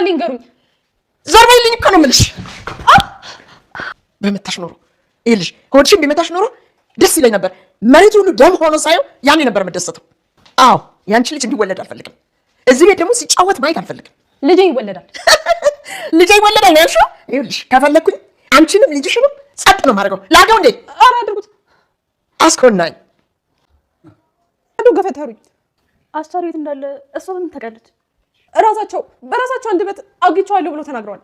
እንዳለ ይንገሩኝ። ዞር በይልኝ እኮ ነው የምልሽ። በመታሽ ኖሮ ይልሽ ሆድሽን ቢመታሽ ኖሮ ደስ ይለኝ ነበር። መሬቱ ሁሉ ደም ሆኖ ሳየው ያኔ ነበር የምደሰተው። አዎ ያንቺ ልጅ እንዲወለድ አልፈልግም። እዚህ ቤት ደግሞ ሲጫወት ማየት አልፈልግም። ልጄ ይወለዳል። ልጄ ይወለዳል ነው ያልሽው? ይኸውልሽ ከፈለኩኝ አንቺንም ልጅሽንም ጸጥ ነው ማድረገው። ላገው እንዴ? ኧረ አድርጉት። አስኮናኝ ገፈተሩኝ። አስቻለው የት እንዳለ እሷ ምን ታውቃለች? በራሳቸው አንደበት አግኝቼዋለሁ ብሎ ተናግረዋል።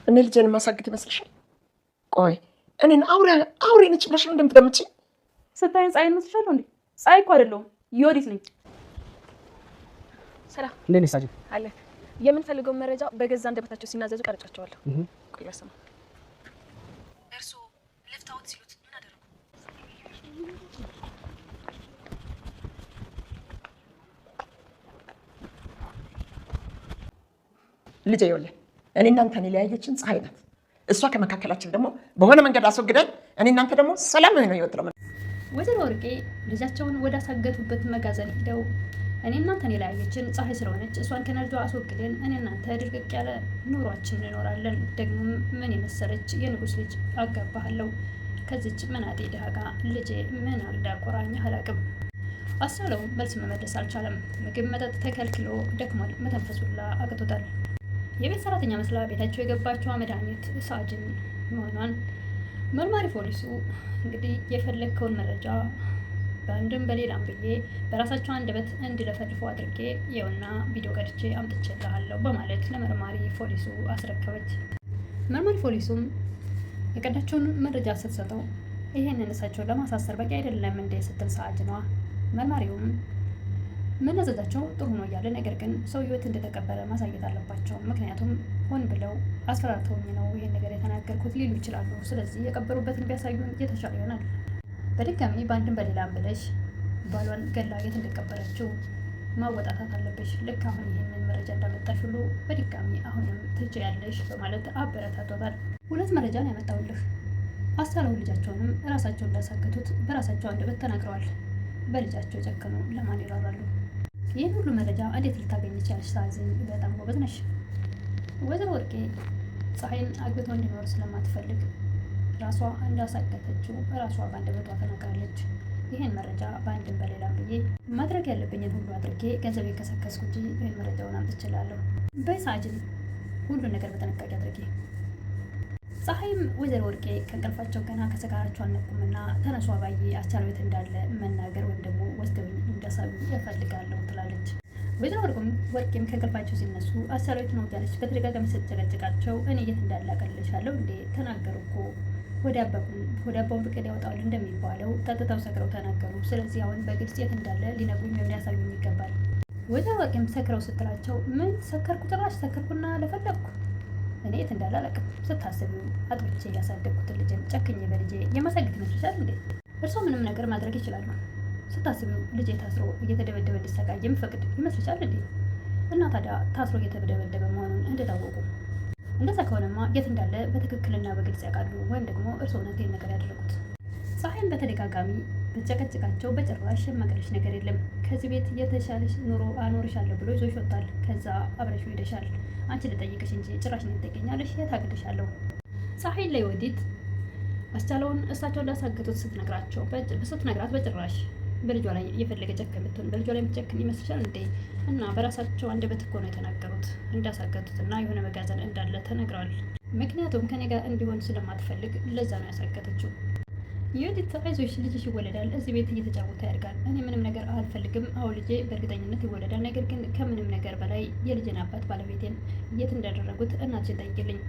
እኔ ልጄን ማሳግት ይመስልሻል? ቆይ እኔን አውሬ ነች ብለሽ እንደምትገምጪ? ስታይን ፀሐይን መስልሻለሁ እንዴ? ፀሐይ እኮ አይደለሁም ዮዲት ነኝ። ሰላም እንዴት ነሽ ሳጅን? አለ የምንፈልገውን መረጃ በገዛ አንደበታቸው ሲናዘዙ ቀርጫቸዋለሁ። ቆይ በስመ አብ እርሶ ልፍታውት ሲሉት ምን አደረጉ? ልጄ ይኸውልህ እኔ እናንተን የለያየችን ፀሐይ ናት። እሷ ከመካከላችን ደግሞ በሆነ መንገድ አስወግደን እኔ እናንተ ደግሞ ሰላም ነው ይወጥረው። ወይዘሮ ወርቄ ልጃቸውን ወደ አሳገቱበት መጋዘን ሄደው እኔ እናንተን የለያየችን ፀሐይ ስለሆነች እሷን ከነርጇ አስወግደን እኔ እናንተ ድርቅቅ ያለ ኑሯችን እንኖራለን። ደግሞ ምን የመሰለች የንጉስ ልጅ አጋባሃለሁ ከዚች መናጤ ድሃ ጋር ልጄ ምን እንዳቆራኝ አላቅም። አስቻለው መልስ መመለስ አልቻለም። ምግብ መጠጥ ተከልክሎ ደክሟል። መተንፈሱላ አቅቶታል። የቤት ሰራተኛ መስላ ቤታቸው የገባቸው መድኃኒት ሳጅን መሆኗን መርማሪ ፖሊሱ እንግዲህ የፈለግከውን መረጃ በአንድም በሌላም ብዬ በራሳቸው አንደበት እንዲለፈልፉ አድርጌ የውና ቪዲዮ ቀድቼ አምጥቼልሃለሁ በማለት ለመርማሪ ፖሊሱ አስረከበች። መርማሪ ፖሊሱም የቀዳቸውን መረጃ ስትሰጠው ይሄንን እሳቸውን ለማሳሰር በቂ አይደለም እንደ ስትል ሳጅኗ መርማሪውም መነዘዛቸው ጥሩ ነው እያለ ነገር ግን ሰውየው እንደተቀበለ ማሳየት አለባቸው። ምክንያቱም ሆን ብለው አስፈራርተውኝ ነው ይሄን ነገር የተናገርኩት ሊሉ ይችላሉ። ስለዚህ የቀበሩበትን ቢያሳዩን የተሻለ ይሆናል። በድጋሚ በአንድም በሌላም ብለሽ ባሏን ገላ የት እንደቀበረችው ማወጣታት አለብሽ። ልክ አሁን ይህንን መረጃ እንዳመጣሽ ሁሉ በድጋሚ አሁንም ትችያለሽ በማለት አበረታቷታል። ሁለት መረጃ ነው ያመጣሁልህ። አስቻለው ልጃቸውንም ራሳቸው እንዳሳገቱት በራሳቸው አንደበት ተናግረዋል። በልጃቸው ጨከኑ ለማን ይራራሉ? ይህን ሁሉ መረጃ እንዴት ልታገኝ ቻልሽ? ሳዝን በጣም ጎበዝ ነሽ። ወይዘሮ ወርቄ ፀሐይን አግብቶ እንዲኖር ስለማትፈልግ ራሷ እንዳሳገተችው ራሷ በአንደበቷ ተናግራለች። ይህን መረጃ በአንድም በሌላም ብዬ ማድረግ ያለብኝን ሁሉ አድርጌ ገንዘብ የከሰከስኩ እንጂ ይህን መረጃውን አምጥቼላለሁ። በሳጅን ሁሉን ነገር በጥንቃቄ አድርጌ። ፀሐይም ወይዘሮ ወርቄ ከእንቅልፋቸው ገና ከሰካራቸው አልነቁምና ተነሷ ባዬ አስቻለው የት እንዳለ መናገር ወይም ደግሞ ወስደውኝ እንዳሳዩ እፈልጋለሁ ትላለች። ወይዘሮ ወርቄም ከእንቅልፋቸው ሲነሱ አስቻለው የት ነው እያለች በተደጋጋሚ ስትጨቀጭቃቸው እኔ የት እንዳለ አቀልልሻለሁ እንዴ ተናገሩ እኮ ወደ አባውን ፍቅድ ያወጣዋል እንደሚባለው ጠጥተው ሰክረው ተናገሩ። ስለዚህ አሁን በግልጽ የት እንዳለ ሊነግሩኝ ወይም ሊያሳዩኝ ይገባል። ወይዘሮ ወርቄም ሰክረው ስትላቸው ምን ሰከርኩ? ጭራሽ ሰከርኩና ለፈለግኩ እኔ የት እንዳለ አላውቅም። ስታስቢው አጥብቼ ያሳደግኩትን ልጅን ጨክኜ በልጄ የማሳግት ይመስልሻል እንዴ? እርስዎ ምንም ነገር ማድረግ ይችላሉ። ስታስቢው ልጄ ታስሮ እየተደበደበ እንዲሰቃይ የምፈቅድ ይመስልሻል እንዴ? እና ታዲያ ታስሮ እየተደበደበ መሆኑን እንደታወቁ እንደዛ ከሆነማ የት እንዳለ በትክክልና በግልጽ ያውቃሉ። ወይም ደግሞ እርስዎ እውነት ይህን ነገር ያደረጉት። ፀሐይን በተደጋጋሚ ብትጨቀጭቃቸው በጭራሽ የማቀልሽ ነገር የለም ከዚህ ቤት የተሻለሽ ኑሮ አኖርሻለሁ ብሎ ይዞሽ ወጥቷል። ከዛ አብረሽው ሄደሻል። አንቺ ልጠይቅሽ እንጂ ጭራሽ ነው ትገኛለሽ። የት አግድሻለሁ? ፀሐይ ላይ ወዲት አስቻለውን እሳቸው እንዳሳገቱት ስትነግራት በጭራሽ በልጇ ላይ የፈለገ ጨከን ብትሆን በልጇ ላይ የምትጨክን ይመስልሻል እንዴ? እና በራሳቸው አንደበት እኮ ነው የተናገሩት እንዳሳገቱት እና የሆነ መጋዘን እንዳለ ተነግረዋል። ምክንያቱም ከኔ ጋር እንዲሆን ስለማትፈልግ ለዛ ነው ያሳገተችው። ዮዲት አይዞሽ ልጅሽ ይወለዳል፣ እዚህ ቤት እየተጫወተ ያድጋል። እኔ ምንም ነገር አልፈልግም። አሁን ልጄ በእርግጠኝነት ይወለዳል። ነገር ግን ከምንም ነገር በላይ የልጅን አባት ባለቤቴን የት እንዳደረጉት እናትሽን ጠይቂልኝ።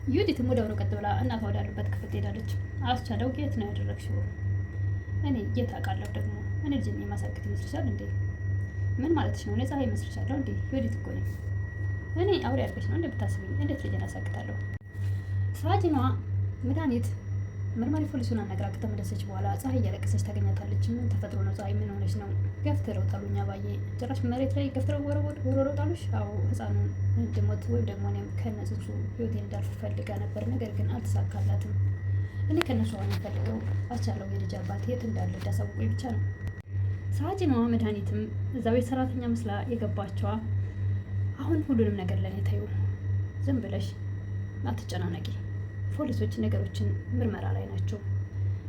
ዮዲትም ወደ ቀጥ ብላ እናቷ ወዳሉበት ክፍል ትሄዳለች። አስቻለው የት ነው ያደረግሽው? እኔ የት አውቃለሁ ደግሞ እኔ ልጅን የማሳግት ይመስልሻል እንዴ? ምን ማለትሽ ነው? እኔ ፀሐይ ይመስልሻለሁ እንዴ? ዮዲት እኮ ነኝ እኔ። አውሬ አድርገሽ ነው እንደምታስብኝ። እንዴት ልጅን አሳግታለሁ? ሳጅኗ መድኃኒት መርማሪ ፖሊሱን አናግራ ከተመለሰች በኋላ ፀሐይ እያለቀሰች ታገኛታለች። ምን ተፈጥሮ ነው ፀሐይ? ምን ሆነች ነው? ገፍትረው ጣሉኝ አባዬ። ጭራሽ መሬት ላይ ገፍትረው ወረወረው ጣሉሽ? አዎ ህፃኑን እንድሞት ወይም ደግሞ እኔም ከነጽንሱ ህይወቴን እንዳልፍ ፈልጋ ነበር። ነገር ግን አልተሳካላትም። እኔ ከነሱ አሁን የምፈልገው አስቻለው የልጅ አባት የት እንዳለ እንዳሳውቁኝ ብቻ ነው። ሳጅኗ መድኃኒትም እዛ ቤት ሰራተኛ መስላ የገባቸዋ አሁን ሁሉንም ነገር ለእኔ ተይው፣ ዝም ብለሽ አትጨናነቂ። ፖሊሶች ነገሮችን ምርመራ ላይ ናቸው።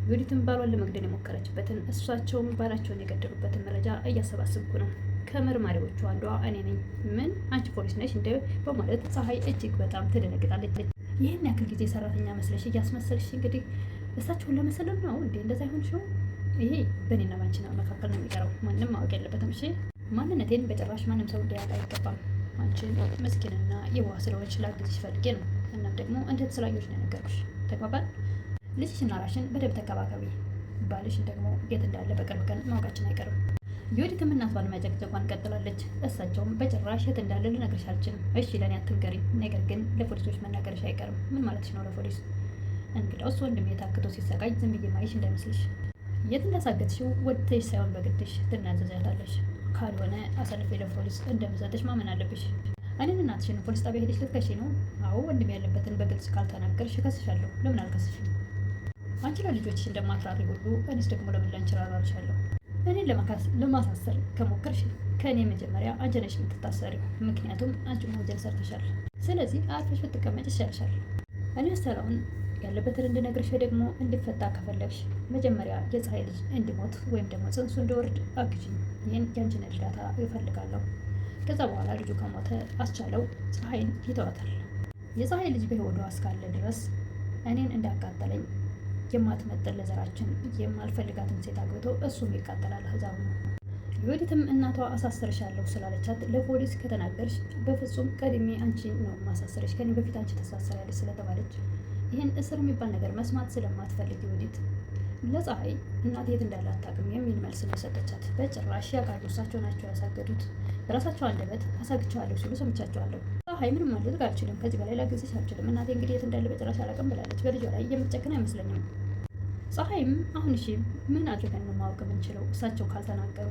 ዩዲትም ባሏን ለመግደል የሞከረችበትን እሳቸውም ባላቸውን የገደሉበትን መረጃ እያሰባሰብኩ ነው። ከመርማሪዎቹ አንዷ እኔ ነኝ። ምን አንቺ ፖሊስ ነሽ እንደ በማለት ፀሐይ እጅግ በጣም ትደነግጣለች። ይህን ያክል ጊዜ ሰራተኛ መስለሽ እያስመሰልሽ እንግዲህ እሳቸውን ለመሰለም ነው እንዴ እንደዛ ይሆንሽው? ይሄ በእኔና ባንቺ መካከል ነው የሚቀረው። ማንም ማወቅ የለበትም። እሺ ማንነቴን በጭራሽ ማንም ሰው እንዲያውቅ አይገባም። አንቺን ምስኪንና የዋህ ስለሆንሽ ላግዝሽ ፈልጌ ነው። እናም ደግሞ እንዴት ስላየሁሽ ነው የነገርኩሽ። ተግባባን? ልጅሽና ራሽን በደንብ ተከባከቢ። ባልሽን ደግሞ የት እንዳለ በቅርብ ቀን ማወቃችን አይቀርም። ዩዲትም እናቷን መጨቅጨቋን ቀጥላለች። እሳቸውም በጭራሽ የት እንዳለ ልነግርሽ አልችልም። እሺ ለእኔ አትንገሪ፣ ነገር ግን ለፖሊሶች መናገርሽ አይቀርም። ምን ማለትሽ ነው ለፖሊስ? እንግዳውስ ወንድሜ ታክቶ ሲሰቃይ ዝም ብዬ ማይሽ እንዳይመስልሽ። የት እንዳሳገትሽው ወጥተሽ ሳይሆን በግድሽ ትናዘዛታለሽ። ካልሆነ አሳልፌ ለፖሊስ እንደምሰጥሽ ማመን አለብሽ። እኔን እናትሽን ፖሊስ ጣቢያ ሄደሽ ልትከሺ ነው? አዎ ወንድሜ ያለበትን በግልጽ ካልተናገርሽ እከስሻለሁ። ለምን አልከስሽም? አንቺ ለልጆችሽ እንደማትራሪ ሁሉ እኔስ ደግሞ ለምን ላንቺ እራራልሻለሁ? እኔን ለማሳሰር ከሞከርሽ ከእኔ መጀመሪያ አንቺ ነሽ የምትታሰሪው። ምክንያቱም አንቺ ወንጀል ሰርተሻል። ስለዚህ አርፈሽ ብትቀመጭ ይሻልሻል። እኔ አስተላውን ያለበትን እንድነግርሽ ደግሞ እንዲፈታ ከፈለግሽ መጀመሪያ የፀሐይ ልጅ እንዲሞት ወይም ደግሞ ጽንሱ እንዲወርድ አግዥኝ። ይህን የአንቺን እርዳታ ይፈልጋለሁ። ከዛ በኋላ ልጁ ከሞተ አስቻለው ፀሐይን ይተዋታል። የፀሐይ ልጅ በህይወቷ እስካለ ድረስ እኔን እንዳቃጠለኝ የማትመጥን ለዘራችን የማልፈልጋትን ሴት አግብቶ እሱም ይቃጠላል። ህዛቡ ነው። ዩዲትም እናቷ አሳስርሻለሁ ስላለቻት ለፖሊስ ከተናገርሽ በፍጹም ቀድሜ አንቺ ነው ማሳሰርሽ፣ ከኔ በፊት አንቺ ተሳሰሪያለሽ ስለተባለች ይህን እስር የሚባል ነገር መስማት ስለማትፈልግ ዩዲት ለፀሐይ እናት የት እንዳለ አታውቅም የሚል መልስ ነው የሰጠቻት። በጭራሽ ያውቃሉ፣ እሳቸው ናቸው ያሳገዱት። በራሳቸው አንደበት አሳግቸዋለሁ ሲሉ ሰምቻቸዋለሁ። ፀሐይ ምንም ማድረግ አልችልም፣ ከዚህ በላይ ላግዝሽ አልችልም። እናቴ እንግዲህ የት እንዳለ በጭራሽ አላውቅም ብላለች። በልጇ ላይ የምትጨክን አይመስለኝም። ፀሐይም አሁን እሺ ምን አድርገን ነው ማወቅ የምንችለው? እሳቸው ካልተናገሩ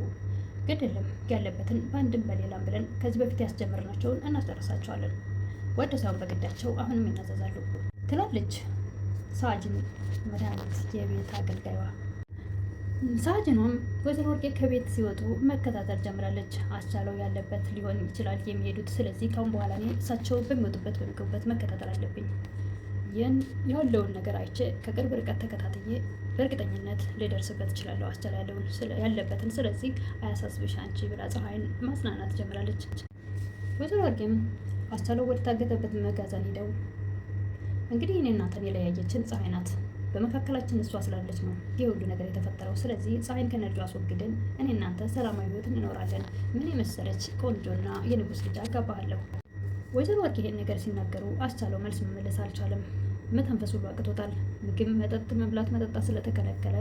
ግድ የለም ያለበትን በአንድም በሌላም ብለን ከዚህ በፊት ያስጀመርናቸውን እናስጨርሳቸዋለን። ወደ ሳይሆን በግዳቸው አሁንም ይናዘዛሉ ትላለች ሳጅን መድኃኒት የቤት አገልጋይዋ። ሳጅኗም ወይዘሮ ወርቄ ከቤት ሲወጡ መከታተል ጀምራለች። አስቻለው ያለበት ሊሆን ይችላል የሚሄዱት። ስለዚህ ካሁን በኋላ እኔ እሳቸው በሚወጡበት በሚገቡበት መከታተል አለብኝ። ይህን ያለውን ነገር አይቼ ከቅርብ ርቀት ተከታትዬ በእርግጠኝነት ልደርስበት እችላለሁ አስቻለ ያለበትን። ስለዚህ አያሳስብሽ አንቺ ብላ ፀሐይን ማጽናናት ጀምራለች። ወይዘሮ ወርቄም አስቻለው ወደ ታገተበት መጋዘን ሄደው እንግዲህ እኔ እናንተን የለያየችን ፀሐይ ናት። በመካከላችን እሷ ስላለች ነው ይህ ሁሉ ነገር የተፈጠረው። ስለዚህ ፀሐይን ከነርጇ አስወግደን እኔ እናንተ ሰላማዊ ህይወት እንኖራለን። ምን የመሰለች ቆንጆና የንጉስ ልጅ አጋባሃለሁ። ወይዘሮ ወርቅ ይሄን ነገር ሲናገሩ አስቻለው መልስ መመለስ አልቻለም። መተንፈስ ሁሉ አቅቶታል። ምግብ፣ መጠጥ፣ መብላት፣ መጠጣት ስለተከለከለ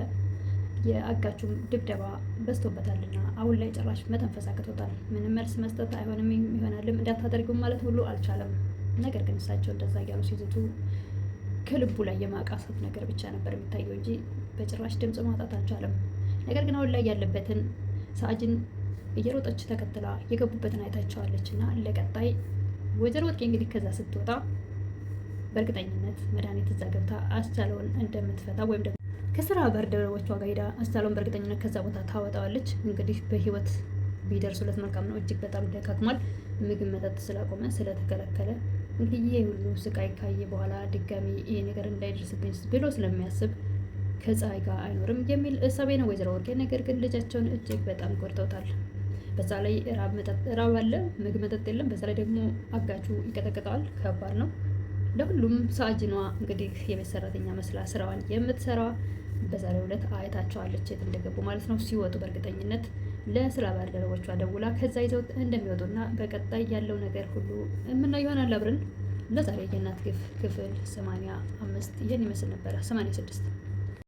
የአጋቹም ድብደባ በዝቶበታልና አሁን ላይ ጭራሽ መተንፈስ አቅቶታል። ምንም መልስ መስጠት አይሆንም ይሆናልም እንዳታደርጉም ማለት ሁሉ አልቻለም። ነገር ግን እሳቸው እንደዛ እያሉ ሲዝቱ ከልቡ ላይ የማቃሰት ነገር ብቻ ነበር የሚታየው እንጂ በጭራሽ ድምፅ ማውጣት አልቻለም። ነገር ግን አሁን ላይ ያለበትን ሳጅን እየሮጠች ተከትላ የገቡበትን አይታቸዋለች እና ለቀጣይ ወይዘሮ ወርቄ እንግዲህ ከዛ ስትወጣ በእርግጠኝነት መድኃኒት እዛ ገብታ አስቻለውን እንደምትፈታ ወይም ደግሞ ከስራ ባልደረቦቿ ጋር ሄዳ አስቻለውን በእርግጠኝነት ከዛ ቦታ ታወጣዋለች። እንግዲህ በህይወት ቢደርሱለት መልካም ነው። እጅግ በጣም ደካክሟል። ምግብ መጠጥ ስላቆመ ስለተከለከለ እንግዲህ ይሄ ሁሉ ስቃይ ካየ በኋላ ድጋሚ ይሄ ነገር እንዳይደርስብኝ ብሎ ስለሚያስብ ከፀሐይ ጋር አይኖርም የሚል እሳቤ ነው ወይዘሮ ወርቄ። ነገር ግን ልጃቸውን እጅግ በጣም ጎድተውታል። በዛ ላይ ራብ አለ፣ ምግብ መጠጥ የለም። በዛ ላይ ደግሞ አጋቹ ይቀጠቅጠዋል። ከባድ ነው ለሁሉም። ሳጅኗ እንግዲህ የቤት ሰራተኛ መስላ ስራዋን የምትሰራ በዛሬው ዕለት አይታቸዋለች የት እንደገቡ ማለት ነው። ሲወጡ በእርግጠኝነት ለስራ ባልደረቦቿ ደውላ ከዛ ይዘው እንደሚወጡና በቀጣይ ያለው ነገር ሁሉ የምናየው ይሆናል አብረን። ለዛሬ የእናት ግፍ ክፍል 85 ይህን ይመስል ነበረ። 86